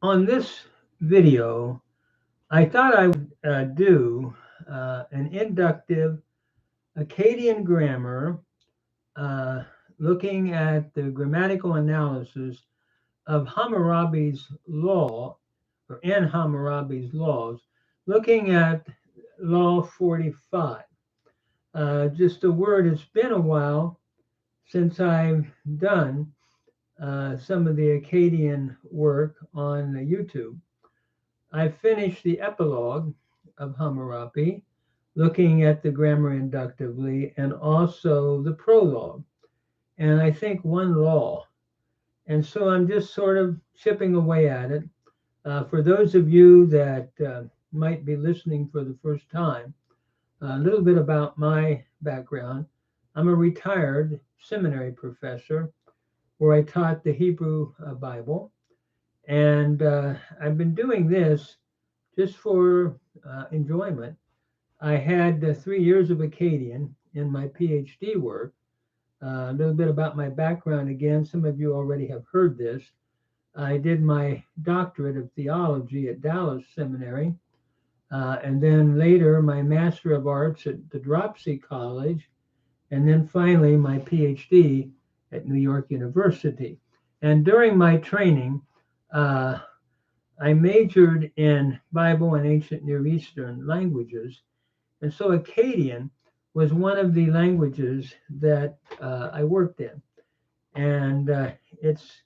On this video, I thought I would do an inductive Akkadian grammar uh, looking at the grammatical analysis of Hammurabi's law, or in Hammurabi's laws, looking at Law 45. Just a word, it's been a while since I've done some of the Akkadian work on YouTube. I finished the epilogue of Hammurabi, looking at the grammar inductively, and also the prologue, and I think one law. And so I'm just sort of chipping away at it. For those of you that might be listening for the first time, a little bit about my background. I'm a retired seminary professor where I taught the Hebrew Bible. And I've been doing this just for enjoyment. I had 3 years of Akkadian in my PhD work. A little bit about my background again. Some of you already have heard this. I did my doctorate of theology at Dallas Seminary, and then later my Master of Arts at the Dropsy College, and then finally my PhD at New York University. And during my training, I majored in Bible and ancient Near Eastern languages. And so Akkadian was one of the languages that I worked in. And it's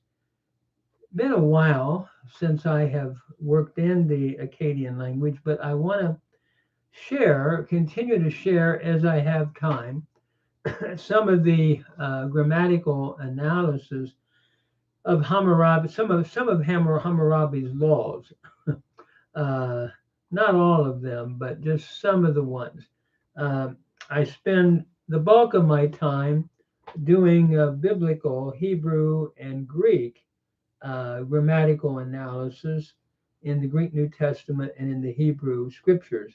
been a while since I have worked in the Akkadian language, but I want to continue to share as I have time, some of the grammatical analysis of Hammurabi, some of Hammurabi's laws. Not all of them, but just some of the ones. I spend the bulk of my time doing biblical Hebrew and Greek grammatical analysis in the Greek New Testament and in the Hebrew scriptures.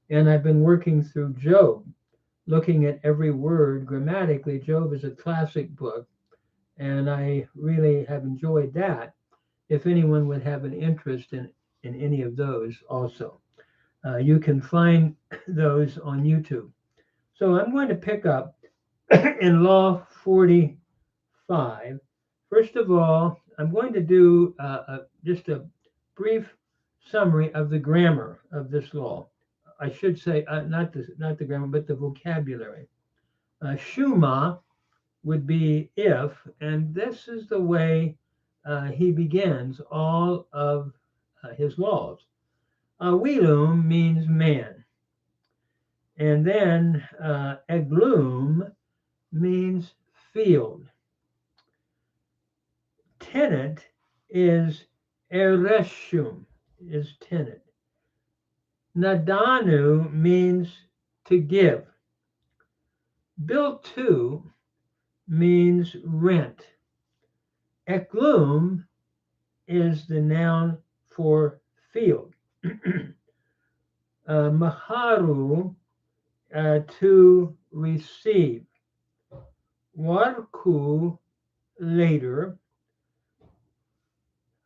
And I've been working through Job, looking at every word grammatically. Job is a classic book, and I really have enjoyed that. If anyone would have an interest in any of those also, you can find those on YouTube. So I'm going to pick up in Law 45. First of all, I'm going to do just a brief summary of the grammar of this law. I should say not the grammar, but the vocabulary. Shuma would be if, and this is the way he begins all of his laws. Wilum means man, and then eglum means field. Tenant is ereshum, is tenant. Nadanu means to give. Built to means rent. Eklum is the noun for field. Maharu, to receive. Warku, later.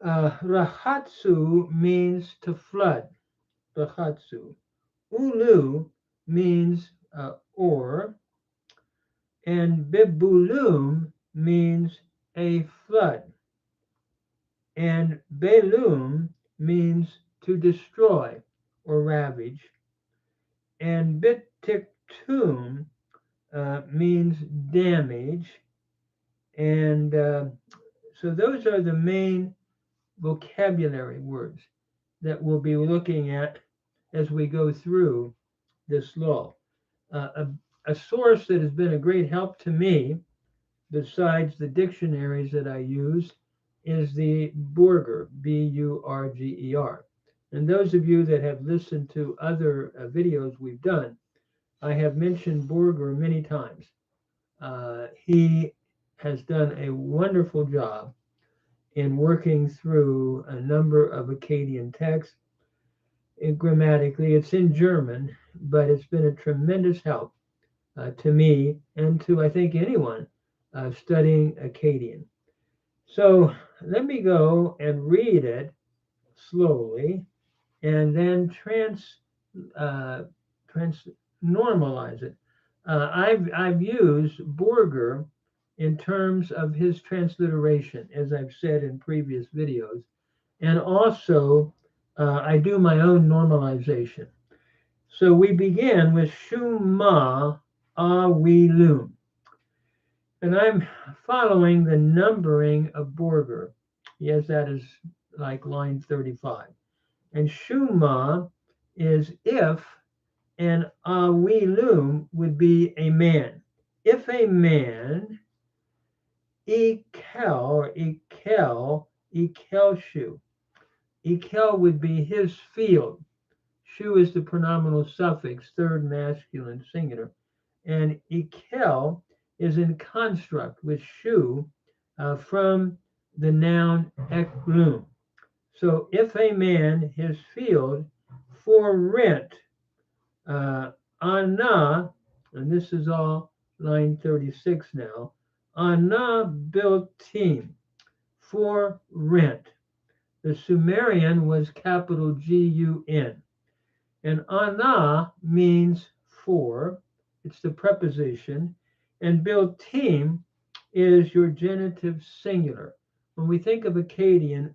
Rahatsu means to flood. Rahatsu. Ulu means or. And bibulum means a flood. And belum means to destroy or ravage. And bitiktum means damage. And so those are the main vocabulary words that we'll be looking at as we go through this law. A source that has been a great help to me, besides the dictionaries that I use, is the Burger, Burger. And those of you that have listened to other videos we've done, I have mentioned Burger many times. He has done a wonderful job in working through a number of Akkadian texts. Grammatically, it's in German, but it's been a tremendous help to me and to, I think, anyone studying Akkadian. So let me go and read it slowly and then normalize it. I've used Borger in terms of his transliteration, as I've said in previous videos, and also I do my own normalization. So we begin with Shuma Awilum, and I'm following the numbering of Borger. Yes, that is like line 35. And Shuma is if, and Awilum would be a man. If a man, Ikel or Ikelshu. Ikel would be his field. Shu is the pronominal suffix, third masculine singular. And Ikel is in construct with shu from the noun eklum. So if a man, his field, for rent, Anna, and this is all line 36 now, Anna biltim, for rent. The Sumerian was capital Gun, and Anna means for, it's the preposition, and biltim is your genitive singular. When we think of Akkadian,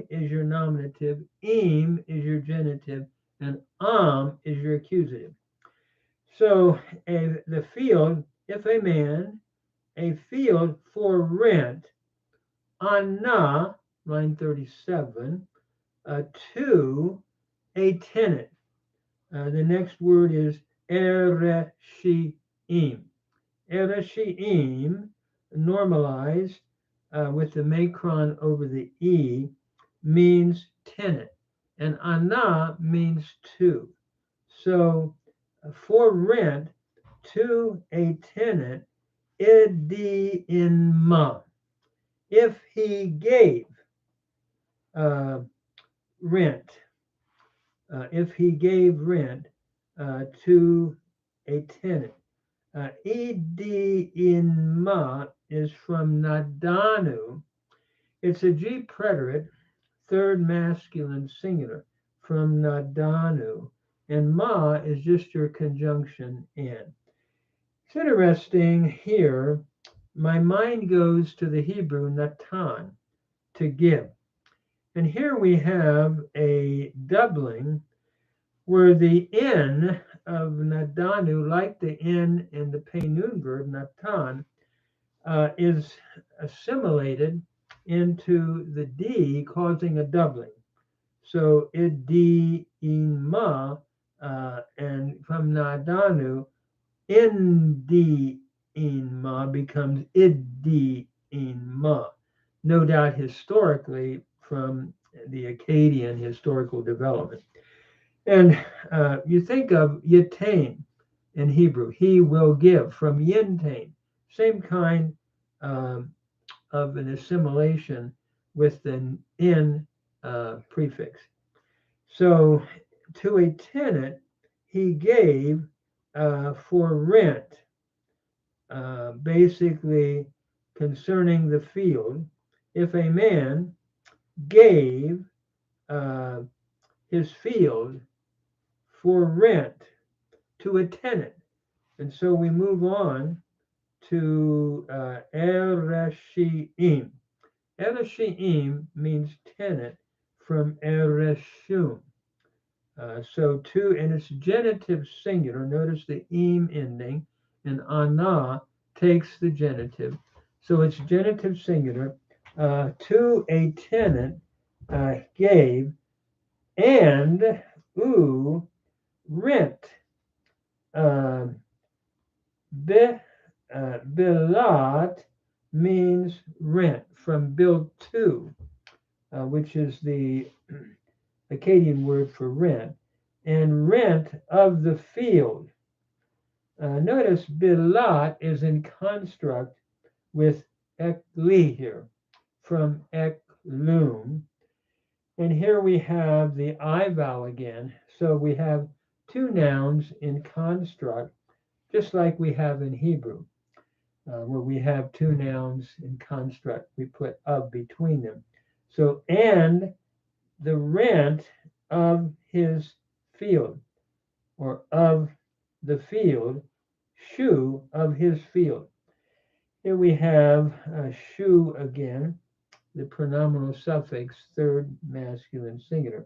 is your nominative, is your genitive, and is your accusative. So the field, if a man, a field for rent, Anna, line 37, to a tenant. The next word is ereshiim. Ereshiim, normalized with the macron over the E, means tenant, and Anna means to. So for rent to a tenant, idi in ma. If he gave rent, to a tenant, idi in ma is from nadanu. It's a G preterit, third masculine singular, from nadanu, and ma is just your conjunction and. It's interesting here, my mind goes to the Hebrew natan, to give. And here we have a doubling where the N of nadanu, like the N in the Peinun verb natan, is assimilated into the D, causing a doubling. So idi in ma, and from nadanu, indi in ma becomes idi in ma. No doubt historically from the Akkadian historical development. And you think of yitain in Hebrew, he will give, from yintain, same kind of an assimilation with the in prefix. So to a tenant, he gave for rent, basically concerning the field. If a man gave his field for rent to a tenant, and so we move on to ereshiim. Ereshiim means tenant from ereshum. So to, and it's genitive singular. Notice the im ending, and ana takes the genitive. So it's genitive singular. To a tenant gave, and rent. Bilat means rent, from bil to, which is the Akkadian word for rent, and rent of the field. Notice bilat is in construct with ekli here, from eklum. And here we have the I vowel again. So we have two nouns in construct, just like we have in Hebrew, where we have two nouns in construct. We put of between them. So and the rent of his field, or of the field, shoe of his field. Here we have shoe again, the pronominal suffix, third masculine singular.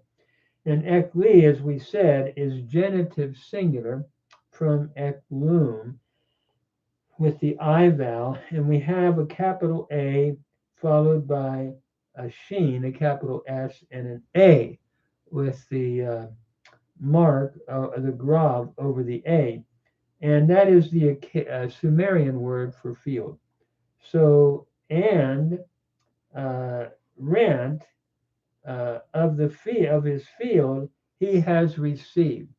And ekli, as we said, is genitive singular from eklum with the I vowel, and we have a capital A followed by a sheen, a capital S, and an A with the mark, the grav over the A. And that is the Sumerian word for field. So, and rent of the fee of his field he has received.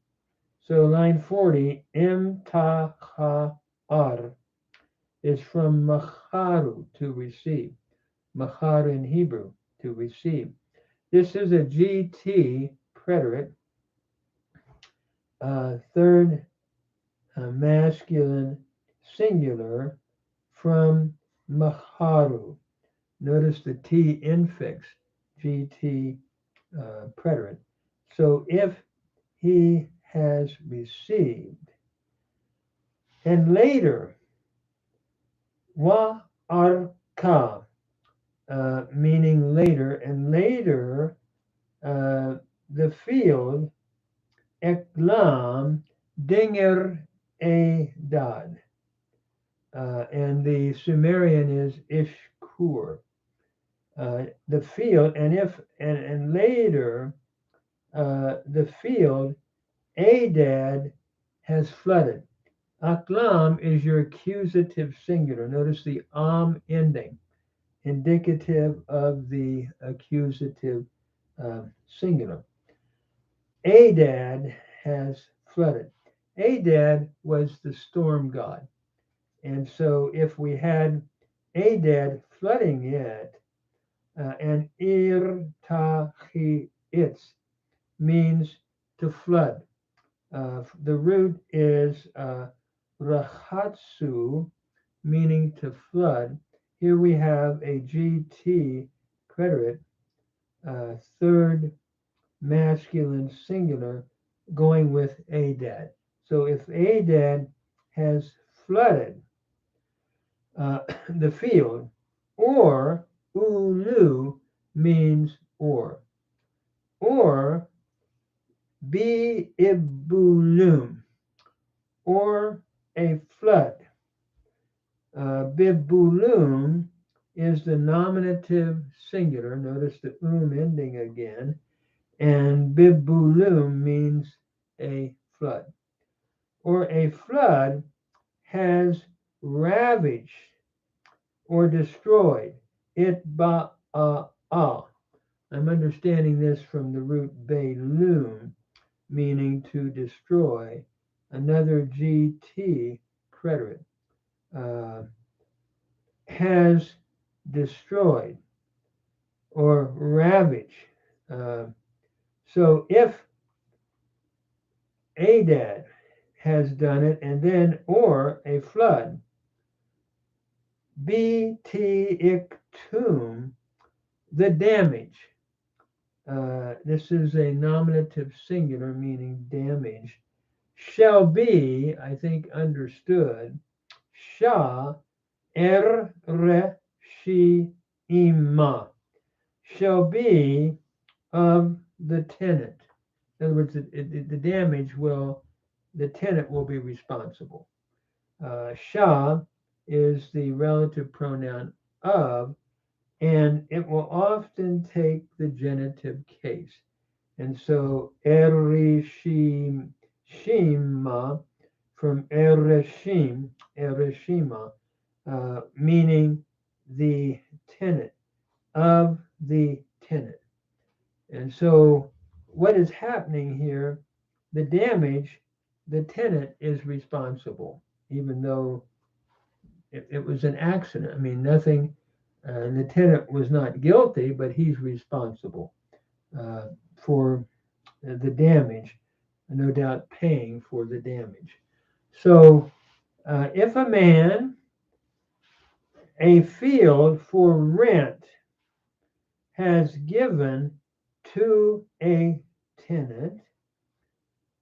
So line 40, imtachar is from macharu, to receive. Machar in Hebrew, to receive. This is a GT preterit, third masculine singular from macharu. Notice the T infix, GT preterit. So if he has received, and later, wa arka, meaning later, and later the field, eklam dinger a dad, and the Sumerian is ishkur. The field, and if and later the field Adad has flooded. Aklam is your accusative singular. Notice the ending, indicative of the accusative singular. Adad has flooded. Adad was the storm god. And so if we had Adad flooding it, and irtachiitz means to flood. The root is rahatsu, meaning to flood. Here we have a GT preterit, third masculine singular, going with Adad. So if Adad has flooded the field, or ulu means or be ibulum, or a flood. Bibulum is the nominative singular. Notice the ending again. And bibulum means a flood. Or a flood has ravaged or destroyed. Itbal. I'm understanding this from the root belum, meaning to destroy. Another GT preterit. Has destroyed or ravaged. So if Adad has done it, and then or a flood, bt iktum, the damage. This is a nominative singular, meaning damage. Shall be, I think, understood. Shah Shima shall be of the tenant. In other words, the damage will, the tenant will be responsible. Shah is the relative pronoun of, and it will often take the genitive case. And so Erishima from Erishima, meaning the tenant, of the tenant. And so what is happening here, the damage, the tenant is responsible, even though it was an accident. I mean, nothing, the tenant was not guilty, but he's responsible for the damage, no doubt paying for the damage. So if a man a field for rent has given to a tenant,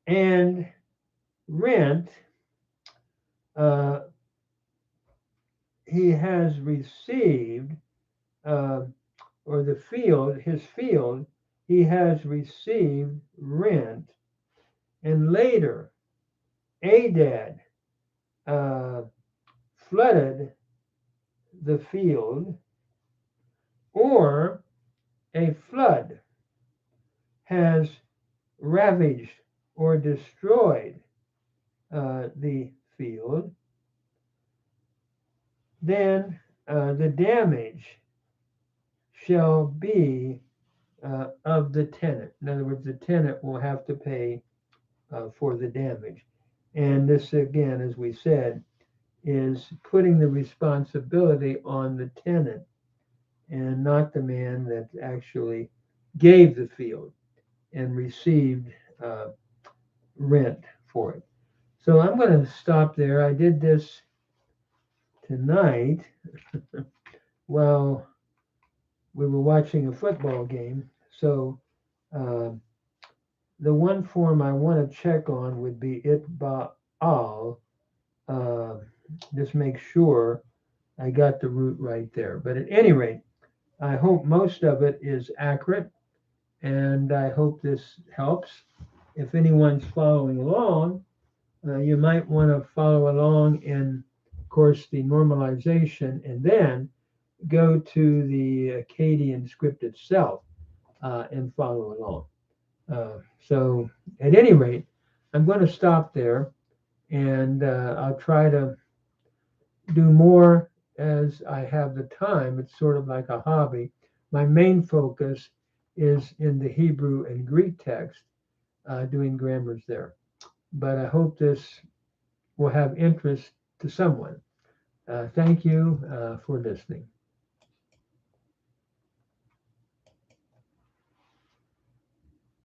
and rent, he has received, or the field, his field, he has received rent, and later Adad flooded the field, or a flood has ravaged or destroyed the field, then the damage shall be of the tenant. In other words, the tenant will have to pay for the damage. And this, again, as we said, is putting the responsibility on the tenant and not the man that actually gave the field and received rent for it. So I'm going to stop there. I did this tonight while we were watching a football game. So the one form I want to check on would be itbal. Just make sure I got the root right there. But at any rate, I hope most of it is accurate, and I hope this helps. If anyone's following along, you might want to follow along in, of course, the normalization, and then go to the Akkadian script itself and follow along. So at any rate, I'm going to stop there, and I'll try to do more as I have the time. It's sort of like a hobby. My main focus is in the Hebrew and Greek text, doing grammars there. But I hope this will have interest to someone. Thank you for listening.